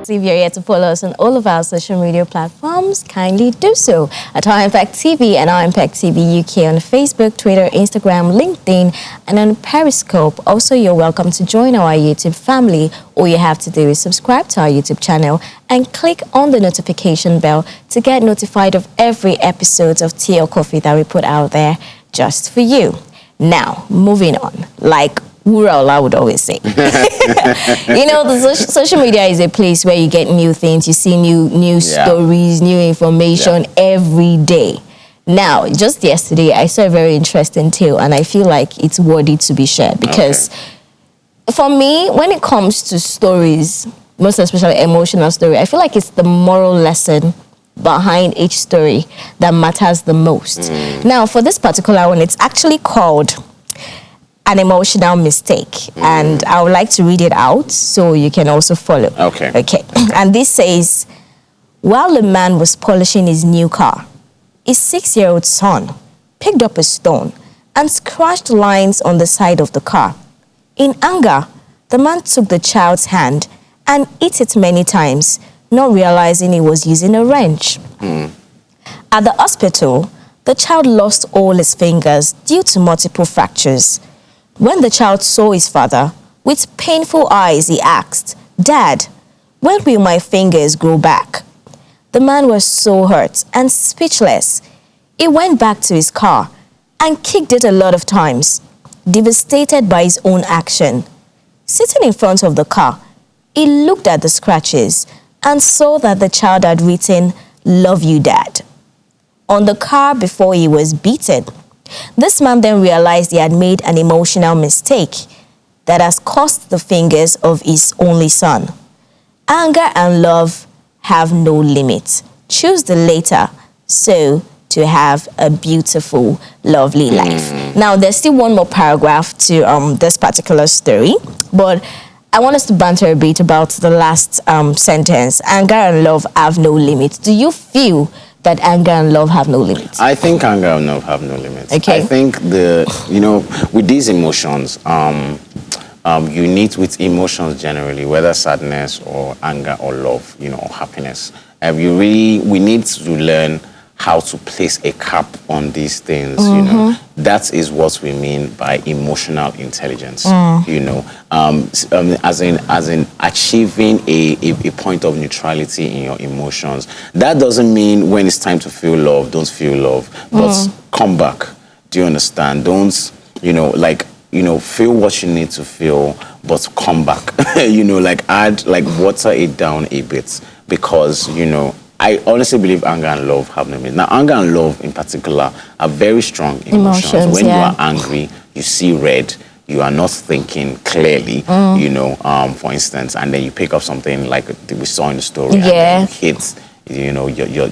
If you're here to follow us on all of our social media platforms, kindly do so at Our Impact TV and Our Impact TV UK on Facebook, Twitter, Instagram, LinkedIn, and on Periscope. Also, you're welcome to join our YouTube family. All you have to do is subscribe to our YouTube channel and click on the notification bell to get notified of every episode of Tea or Coffee that we put out there just for you. Now, moving on, like Wuraola would always say. The social media is a place where you get new things, you see new stories, new information every day. Now, just yesterday, I saw a very interesting tale, and I feel like it's worthy to be shared because for me, when it comes to stories, most especially emotional story, I feel like it's the moral lesson behind each story that matters the most. Now, for this particular one, it's actually called An Emotional Mistake, and I would like to read it out so you can also follow. Okay. And this says, while a man was polishing his new car, his 6-year-old son picked up a stone and scratched lines on the side of the car. In anger, the man took the child's hand and hit it many times, not realizing he was using a wrench. At the hospital, the child lost all his fingers due to multiple fractures. When the child saw his father, with painful eyes, he asked, "Dad, when will my fingers grow back?" The man was so hurt and speechless. He went back to his car and kicked it a lot of times, devastated by his own action. Sitting in front of the car, he looked at the scratches and saw that the child had written, "Love you, Dad," on the car before he was beaten. This man then realized he had made an emotional mistake that has cost the fingers of his only son. Anger and love have no limit. Choose the latter so to have a beautiful, lovely life. Now, there's still one more paragraph to this particular story, but I want us to banter a bit about the last sentence. Anger and love have no limit. Do you feel that anger and love have no limits? I think anger and love have no limits. Okay. I think with these emotions, you need with emotions generally, whether sadness or anger or love, or happiness. We need to learn how to place a cap on these things. That is what we mean by emotional intelligence. As in achieving a point of neutrality in your emotions. That doesn't mean when it's time to feel love, don't feel love, but come back. Do you understand? Don't feel what you need to feel, but come back. Water it down a bit, because I honestly believe anger and love have no limit. Now, anger and love in particular are very strong emotions. When you are angry, you see red, you are not thinking clearly, for instance, and then you pick up something like we saw in the story, and then you hit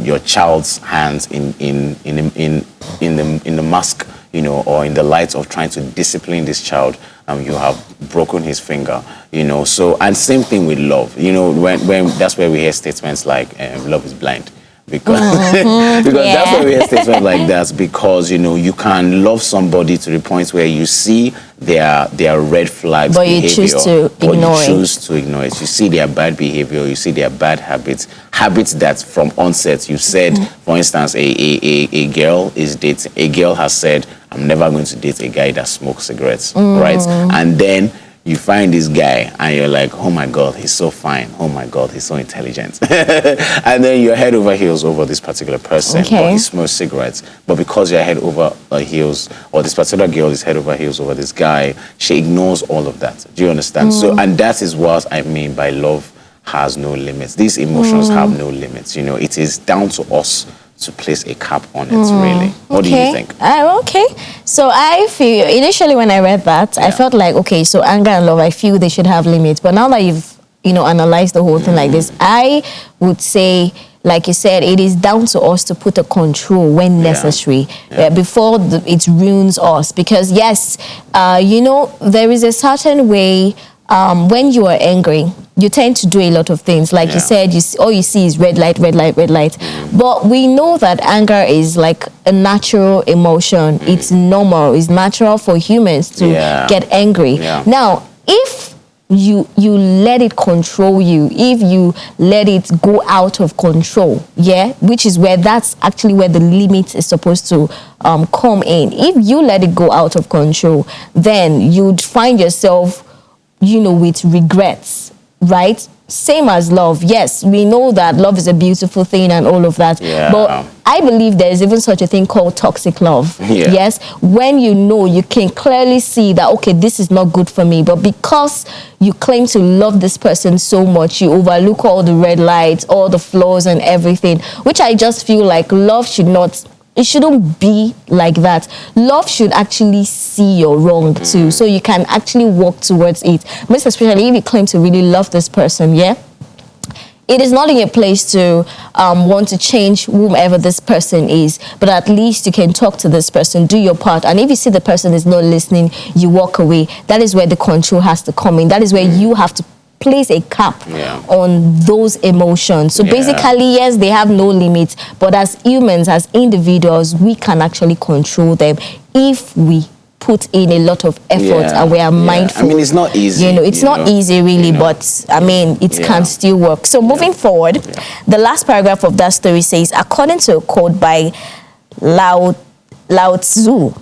your child's hands in the mask, or in the light of trying to discipline this child, you have broken his finger, So, and same thing with love, when that's where we hear statements like love is blind. Because that's why we hear statements like that, because you can love somebody to the point where you see their red flags, but you choose to ignore it. You see their bad behavior, you see their bad habits that from onset you said, for instance, a girl has said, "I'm never going to date a guy that smokes cigarettes," right? And then you find this guy and you're like, "Oh my God, he's so fine. Oh my God, he's so intelligent." And then you're head over heels over this particular person, but he smokes cigarettes. But because you're head over heels, or this particular girl is head over heels over this guy, she ignores all of that. Do you understand? So, and that is what I mean by love has no limits. These emotions have no limits. It is down to us to place a cap on it, really. What do you think? So I feel, initially when I read that, I felt like, okay, so anger and love, I feel they should have limits. But now that you've, analyzed the whole thing like this, I would say, like you said, it is down to us to put a control when necessary, before it ruins us. Because yes, there is a certain way, when you are angry, you tend to do a lot of things. Like you said, all you see is red light, red light, red light. But we know that anger is like a natural emotion. It's normal. It's natural for humans to get angry. Now, if you let it control you, if you let it go out of control, yeah, which is where that's actually where the limit is supposed to come in. If you let it go out of control, then you'd find yourself, with regrets, right? Same as love. Yes, we know that love is a beautiful thing and all of that. Yeah. But I believe there is even such a thing called toxic love. Yeah. Yes, when you can clearly see that, okay, this is not good for me. But because you claim to love this person so much, you overlook all the red lights, all the flaws and everything, which I just feel like love it shouldn't be like that. Love should actually see your wrong too, so you can actually work towards it. Most especially if you claim to really love this person, yeah? It is not in your place to want to change whomever this person is, but at least you can talk to this person, do your part. And if you see the person is not listening, you walk away. That is where the control has to come in. That is where you have to place a cap on those emotions. So basically, yes, they have no limits, but as humans, as individuals, we can actually control them if we put in a lot of effort and we are mindful. I mean, it's not easy. It's not easy really, but I mean, it can still work. So moving forward, the last paragraph of that story says, according to a quote by Lao Tzu,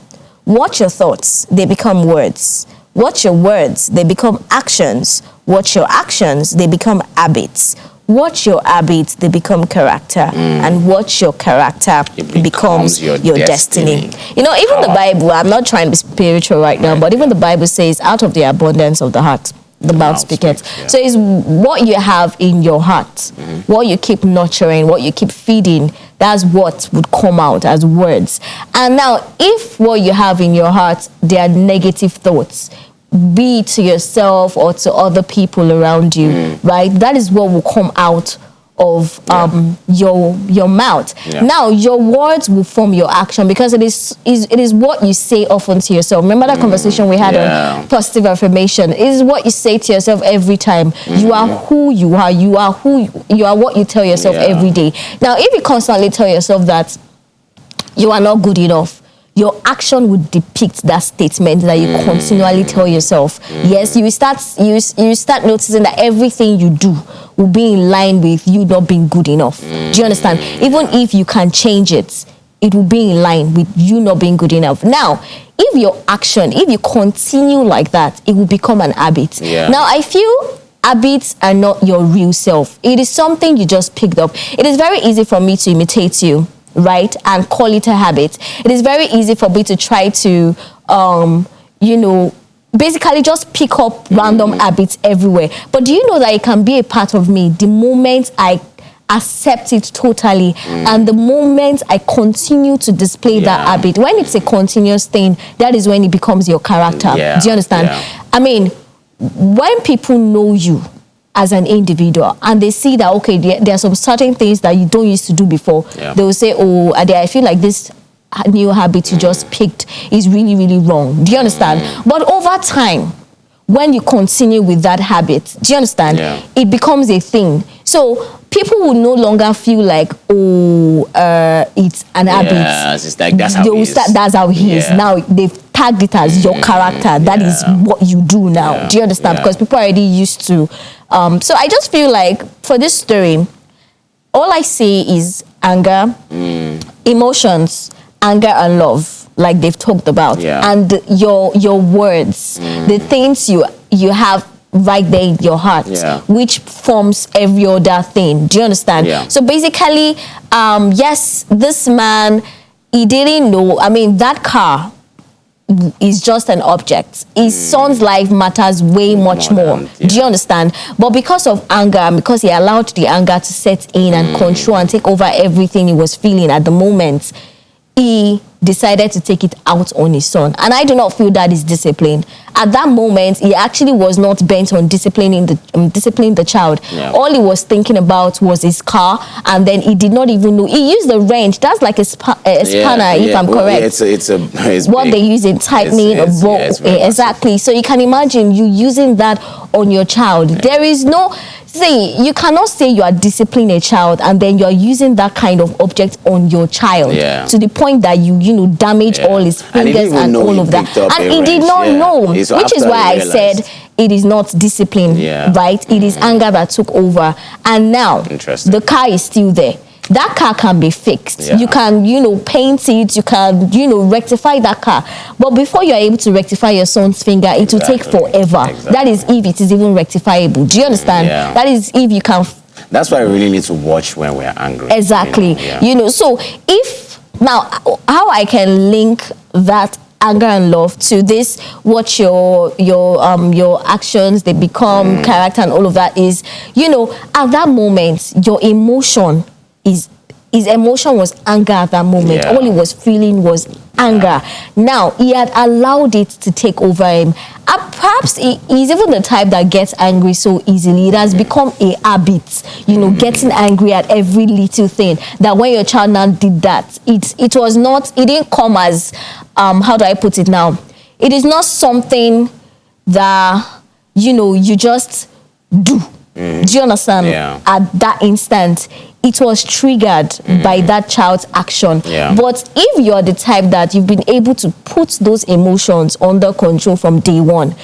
watch your thoughts, they become words. Watch your words, they become actions. Watch your actions, they become habits. Watch your habits, they become character. And watch your character, it becomes your destiny. Even the Bible, I'm not trying to be spiritual right now, but even the Bible says, out of the abundance of the heart, the mouth speaketh. So it's what you have in your heart, what you keep nurturing, what you keep feeding, that's what would come out as words. And now, if what you have in your heart, they are negative thoughts, be it to yourself or to other people around you, right? That is what will come out of your mouth. Now, your words will form your action, because it is what you say often to yourself. Remember that conversation we had on positive affirmation? It is what you say to yourself every time. You are who you are. You are what you tell yourself every day. Now, if you constantly tell yourself that you are not good enough, your action would depict that statement that you continually tell yourself. Yes, you start noticing that everything you do will be in line with you not being good enough. Do you understand? Even if you can change it, it will be in line with you not being good enough. Now, if you continue like that, it will become an habit. Now, I feel habits are not your real self. It is something you just picked up. It is very easy for me to imitate you, right, and call it a habit. It is very easy for me to try to basically just pick up random habits everywhere. But do you know that it can be a part of me the moment I accept it totally, and the moment I continue to display that habit? When it's a continuous thing, that is when it becomes your character. Do you understand? I mean, when people know you as an individual and they see that, okay, there are some certain things that you don't used to do before, they will say, oh, Ade, I feel like this new habit you just picked is really, really wrong. Do you understand? But over time, when you continue with that habit, do you understand? It becomes a thing. So people will no longer feel like, oh, it's an habit. It's like that's how he is. That's how he is. Now they've tagged it as your character. That is what you do now. Do you understand? Because people are already used to. So I just feel like for this story, all I see is anger, emotions, anger and love, like they've talked about, and your words, the things you have right there in your heart, which forms every other thing. Do you understand? So basically, yes, this man, he didn't know. I mean, that car is just an object. His son's life matters way much more. Do you understand? But because of anger, and because he allowed the anger to set in and control and take over everything he was feeling at the moment, he decided to take it out on his son. And I do not feel that is discipline. At that moment, he actually was not bent on disciplining the child. All he was thinking about was his car, and then he did not even know. He used the wrench. That's like a spanner, if I'm correct. It's what big. They use in tightening a bolt. Exactly. So you can imagine you using that on your child. There is no... See, you cannot say you are disciplining a child and then you are using that kind of object on your child to the point that you damage all his fingers and all of that. And he did not know, which is why I said it is not discipline, right? It is anger that took over. And now the car is still there. That car can be fixed. You can, paint it. You can, rectify that car. But before you are able to rectify your son's finger, it will take forever. That is if it is even rectifiable. Do you understand? That is if you can. That's why we really need to watch when we are angry. Exactly. So if now, how I can link that anger and love to this, what your actions, they become character and all of that is, at that moment, your emotion his emotion was anger at that moment. All he was feeling was anger. Now, he had allowed it to take over him. Perhaps he's even the type that gets angry so easily. It has become a habit, getting angry at every little thing. That when your child now did that, it didn't come as, how do I put it now? It is not something that, you just do. Do you understand? At that instant, it was triggered by that child's action. But if you're the type that you've been able to put those emotions under control from day one,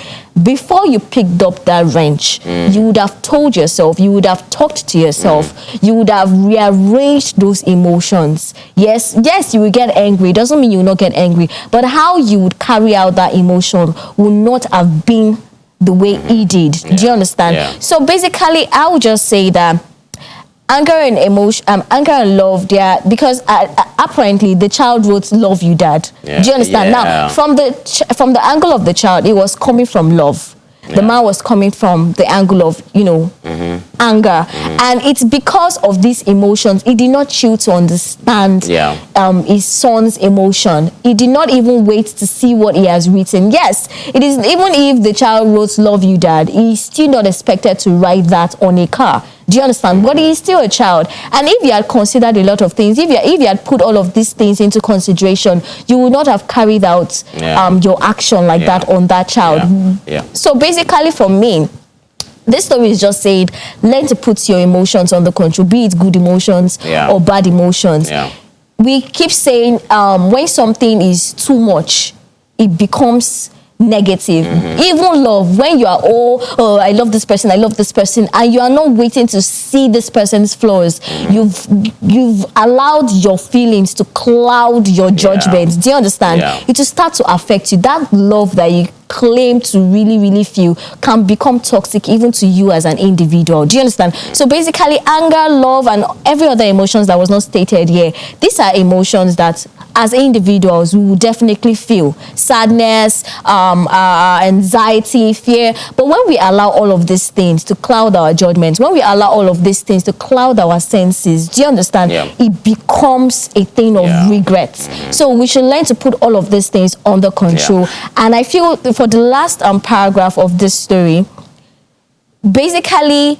before you picked up that wrench, you would have told yourself, you would have talked to yourself, you would have rearranged those emotions. Yes, you will get angry. It doesn't mean you will not get angry. But how you would carry out that emotion will not have been the way he did. Do you understand? So basically, I would just say that anger and emotion, anger and love, because apparently the child wrote "Love you, Dad." Do you understand? Now, from the angle of the child, it was coming from love. The man was coming from the angle of, anger. And it's because of these emotions, he did not choose to understand his son's emotion. He did not even wait to see what he has written. Yes, it is, even if the child wrote "Love you, Dad," he's still not expected to write that on a car. Do you understand? But he is still a child. And if you had considered a lot of things, if you had put all of these things into consideration, you would not have carried out your action like that on that child. So basically for me, this story is just saying, learn to put your emotions under control, be it good emotions or bad emotions. We keep saying when something is too much, it becomes negative. Even love, when you are I love this person, and you are not waiting to see this person's flaws, you've allowed your feelings to cloud your judgment. Do you understand? It will start to affect you. That love that you claim to really, really feel can become toxic even to you as an individual. Do you understand? So basically, anger, love, and every other emotions that was not stated here, these are emotions that as individuals we will definitely feel. Sadness, anxiety, fear. But when we allow all of these things to cloud our judgments, when we allow all of these things to cloud our senses, do you understand? It becomes a thing of regret. So we should learn to put all of these things under control. And I feel for the last paragraph of this story, basically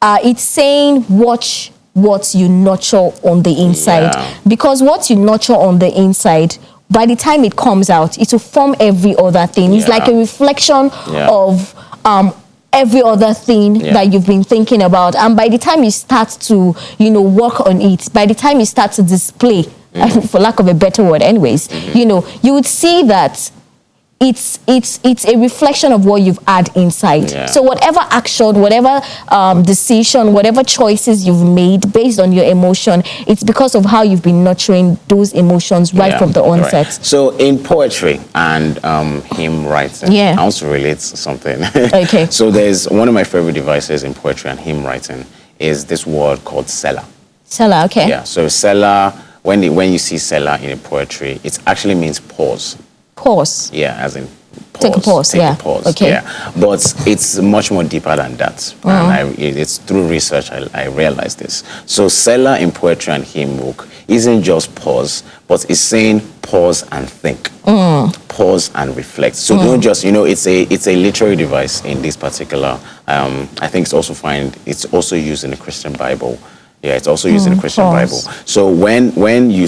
it's saying watch what you nurture on the inside, because what you nurture on the inside, by the time it comes out, it will form every other thing. It's like a reflection of every other thing that you've been thinking about. And by the time you start to work on it, by the time you start to display, for lack of a better word anyways, you would see that it's a reflection of what you've had inside. So whatever action, whatever decision, whatever choices you've made based on your emotion, it's because of how you've been nurturing those emotions right from the onset. So in poetry and hymn writing, I want to relate something. So there's one of my favorite devices in poetry and hymn writing is this word called Selah. Selah, so Selah, when you see Selah in a poetry, it actually means pause. Pause. As in pause. Take a pause. Take a pause. But it's much more deeper than that. And it's through research I realized this. So Selah in poetry and hymn book isn't just pause, but it's saying pause and think. Pause and reflect. So don't just, it's a literary device in this particular. I think it's also used in the Christian Bible. It's also used in the Christian Bible. So when you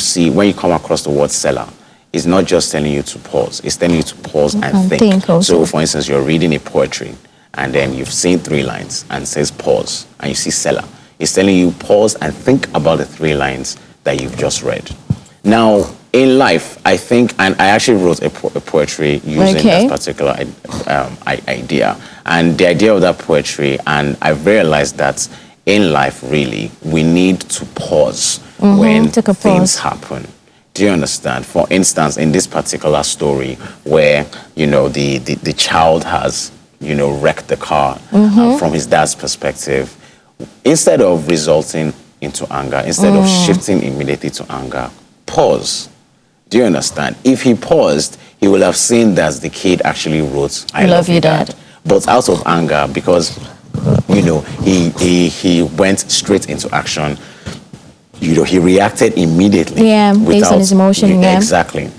come across the word Selah, it's not just telling you to pause. It's telling you to pause and think. So, for instance, you're reading a poetry and then you've seen 3 lines and it says pause, and you see Selah. It's telling you pause and think about the 3 lines that you've just read. Now, in life, I think, and I actually wrote a poetry using that particular idea. And the idea of that poetry, and I've realized that in life, really, we need to pause when things happen. Do you understand? For instance, in this particular story where, you know, the child has, you know, wrecked the car from his dad's perspective, instead of resulting into anger, instead of shifting immediately to anger, pause. Do you understand? If he paused, he would have seen that the kid actually wrote, I love you, Dad. But out of anger, because, you know, he went straight into action, you know, he reacted immediately. Yeah, based on his emotion, yeah. Exactly.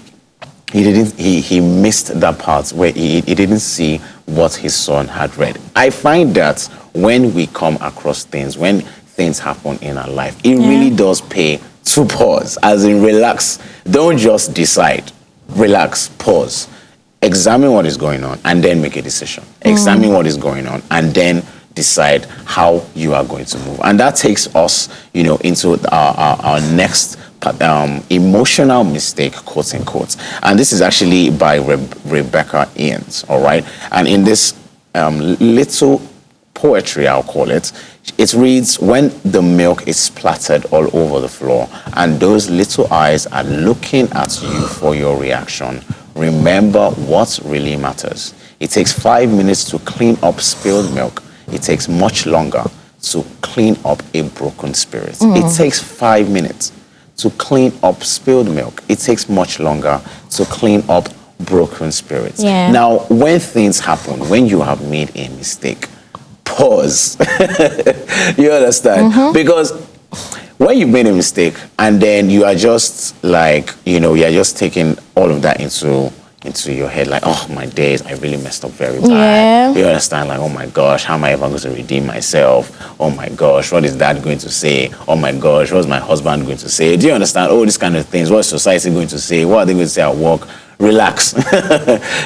He missed that part where he didn't see what his son had read. I find that when we come across things, when things happen in our life, it really does pay to pause, as in relax. Don't just decide. Relax, pause, examine what is going on, and then make a decision. Examine what is going on, and then decide how you are going to move. And that takes us, you know, into our next emotional mistake, quote unquote. And this is actually by Rebecca Ians, all right? And in this little poetry, I'll call it, it reads, when the milk is splattered all over the floor and those little eyes are looking at you for your reaction, remember what really matters. It takes 5 minutes to clean up spilled milk. It takes much longer to clean up a broken spirit. It takes 5 minutes to clean up spilled milk. It takes much longer to clean up broken spirits. Yeah. Now, when things happen, when you have made a mistake, pause. You understand? Because when you made a mistake and then you are just like, you know, you're just taking all of that into your head, like, oh, my days, I really messed up very bad. Yeah. You understand? Like, oh my gosh, how am I ever going to redeem myself? Oh my gosh, what is dad going to say? Oh my gosh, what's my husband going to say? Do you understand? All these kind of things. What is society going to say? What are they going to say at work? Relax.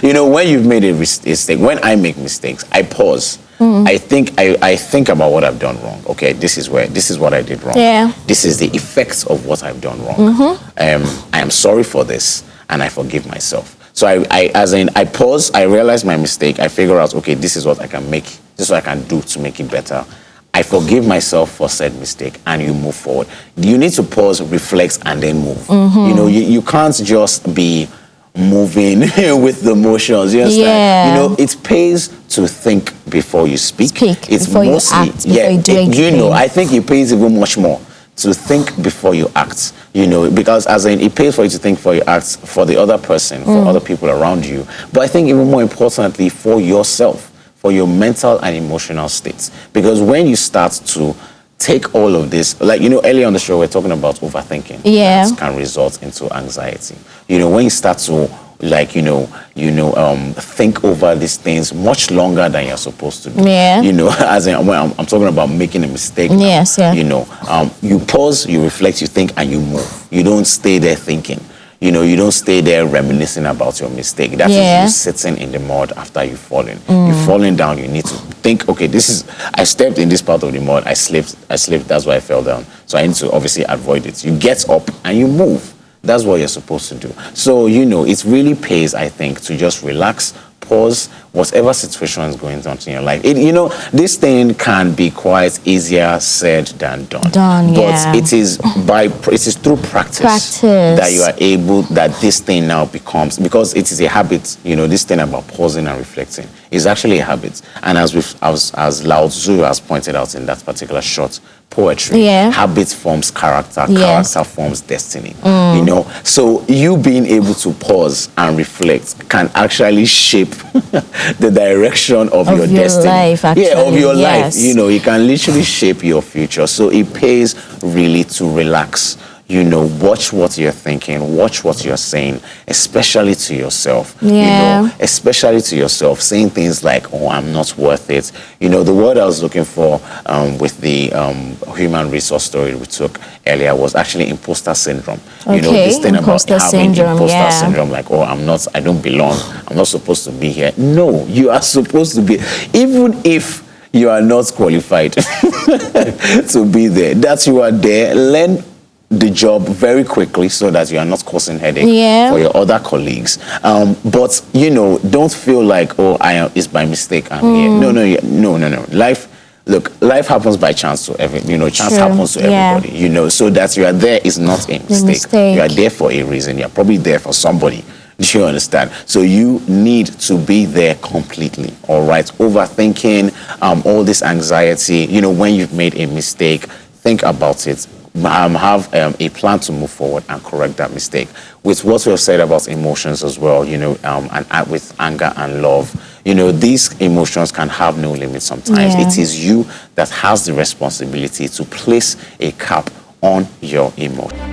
You know, when you've made a mistake, when I make mistakes, I pause. I think about what I've done wrong. Okay, this is what I did wrong. Yeah. This is the effects of what I've done wrong. I am sorry for this, and I forgive myself. So I pause, I realize my mistake, I figure out, okay, this is what I can make, this is what I can do to make it better. I forgive myself for said mistake, and you move forward. You need to pause, reflect, and then move. You know, you can't just be moving with the emotions. You understand? Yeah. You know, it pays to think before you speak. It's before mostly, you act, before you do anything. You know, I think it pays even much more to think before you act, you know, because as in it pays for you to think before you act for the other person, for other people around you. But I think even more importantly for yourself, for your mental and emotional states. Because when you start to take all of this, like, you know, earlier on the show, we're talking about overthinking. Yeah. That can result into anxiety. You know, when you start to, like, think over these things much longer than you're supposed to do. Yeah. You know, as in, when I'm talking about making a mistake. Yes, yeah. You know, you pause, you reflect, you think, and you move. You don't stay there thinking. You know, you don't stay there reminiscing about your mistake. That is you sitting in the mud after you've fallen. You've fallen down, you need to think, okay, I stepped in this part of the mud, I slipped, that's why I fell down. So I need to obviously avoid it. You get up and you move. That's what you're supposed to do. So, you know, it really pays, I think, to just relax, pause, whatever situation is going on in your life. You know, this thing can be quite easier said than done. But it is through practice that you are able, that this thing now becomes, because it is a habit, you know, this thing about pausing and reflecting is actually a habit. And as Lao Tzu has pointed out in that particular short poetry, habit forms character, character forms destiny. You know, so you being able to pause and reflect can actually shape the direction of your destiny. Life, actually. Yeah, of your life. You know, it can literally shape your future. So it pays really to relax. you know, watch what you're thinking, watch what you're saying, especially to yourself. Yeah. You know, especially to yourself, saying things like, oh, I'm not worth it. You know, the word I was looking for with the human resource story we took earlier was actually imposter syndrome. Okay. You know, this thing Imposter about having syndrome, imposter yeah. syndrome, like, oh, I don't belong, I'm not supposed to be here. No, you are supposed to be, even if you are not qualified to be there, that you are there, learn the job very quickly so that you are not causing headache for your other colleagues. But, you know, don't feel like, oh, it's by mistake I'm here. No. Life happens by chance to everyone. You know, chance happens to everybody. You know, so that you are there is not a mistake. You are there for a reason. You're probably there for somebody. Do you understand? So you need to be there completely, all right? Overthinking, all this anxiety, you know, when you've made a mistake, think about it. Have a plan to move forward and correct that mistake. With what we have said about emotions as well, you know, and with anger and love, you know, these emotions can have no limit sometimes. It is you that has the responsibility to place a cap on your emotion.